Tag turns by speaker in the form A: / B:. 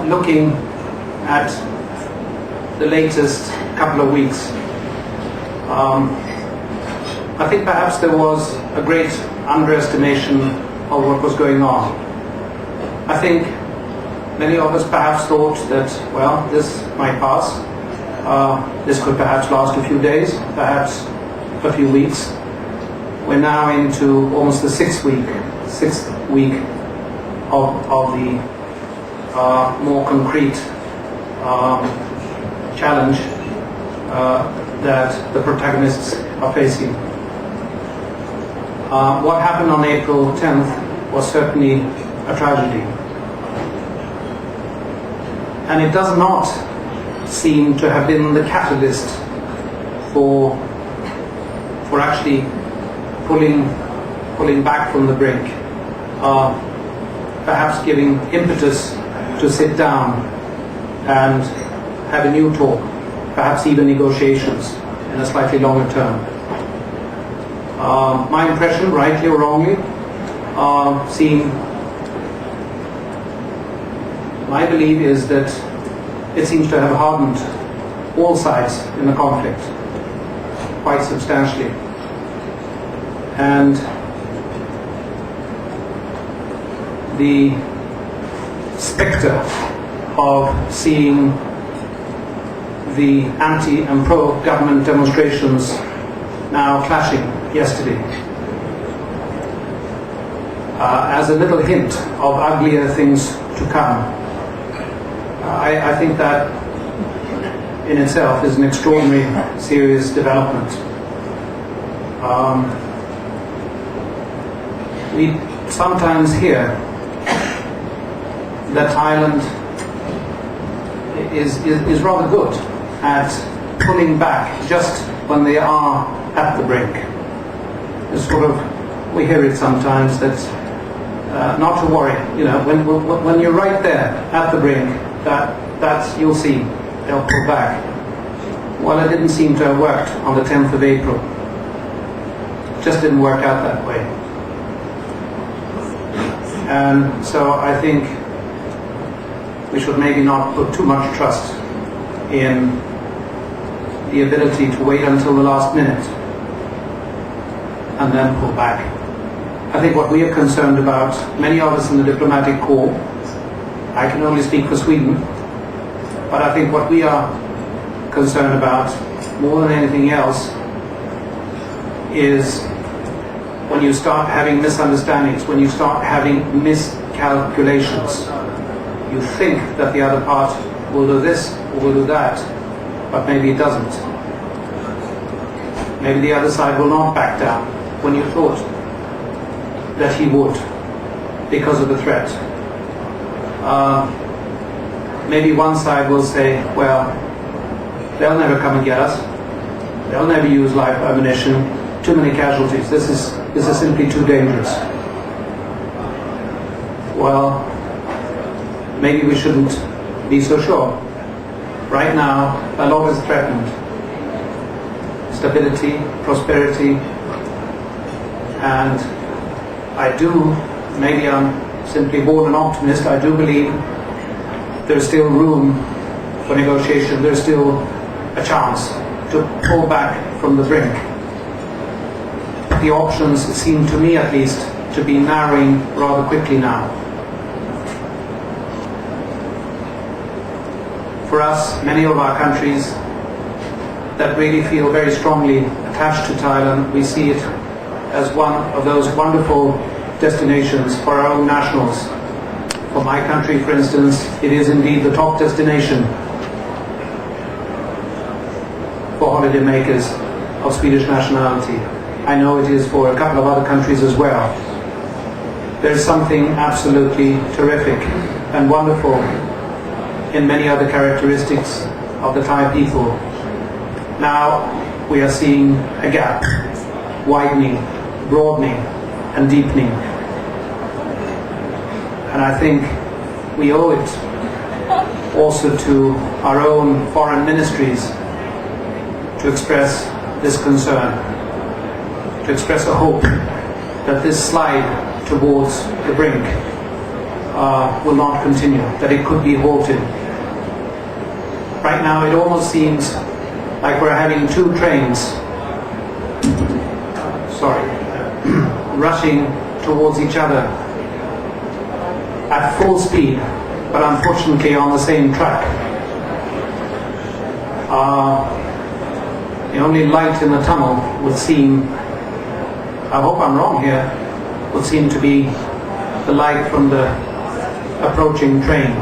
A: looking at the latest couple of weeks, I think perhaps there was a great underestimation of what was going on. I think many of us perhaps thought that, well, this might pass. This could perhaps last a few days, perhaps a few weeks. We're now into almost the sixth week of the more concrete challenge that the protagonists are facing. What happened on April 10th was certainly a tragedy. And it does not seem to have been the catalyst for actually pulling back from the brink, perhaps giving impetus to sit down and have a new talk, perhaps even negotiations in a slightly longer term. My impression, rightly or wrongly, my belief is that it seems to have hardened all sides in the conflict quite substantially. And the spectre of seeing the anti and pro-government demonstrations now clashing yesterday as a little hint of uglier things to come. I think that in itself is an extraordinary, serious development. We sometimes hear that Thailand is rather good at pulling back just when they are at the brink. It's sort of, we hear it sometimes that not to worry, when you're right there at the brink, that's you'll see, they'll pull back. Well, it didn't seem to have worked on the 10th of April. It just didn't work out that way. And so I think we should maybe not put too much trust in the ability to wait until the last minute and then pull back. I think what we are concerned about, many of us in the diplomatic corps, I can only speak for Sweden, but I think what we are concerned about more than anything else is when you start having misunderstandings, when you start having miscalculations. You think that the other part will do this or will do that, but maybe it doesn't. Maybe the other side will not back down when you thought that he would because of the threat. Maybe one side will say, well, they'll never come and get us. They'll never use live ammunition. Too many casualties. This is simply too dangerous. Well, maybe we shouldn't be so sure. Right now, a lot is threatened. Stability, prosperity, and I do, maybe I'm simply born an optimist, I do believe there's still room for negotiation, there's still a chance to pull back from the brink. The options seem to me at least to be narrowing rather quickly now. For us, many of our countries that really feel very strongly attached to Thailand, we see it as one of those wonderful destinations for our own nationals. For my country, for instance, it is indeed the top destination for holidaymakers of Swedish nationality. I know it is for a couple of other countries as well. There's something absolutely terrific and wonderful in many other characteristics of the Thai people. Now we are seeing a gap widening, broadening and deepening. And I think we owe it also to our own foreign ministries to express this concern, to express a hope that this slide towards the brink will not continue, that it could be halted. Right now it almost seems like we're having two trains rushing towards each other at full speed, but unfortunately on the same track. The only light in the tunnel would seem, I hope I'm wrong here, would seem to be the light from the approaching train.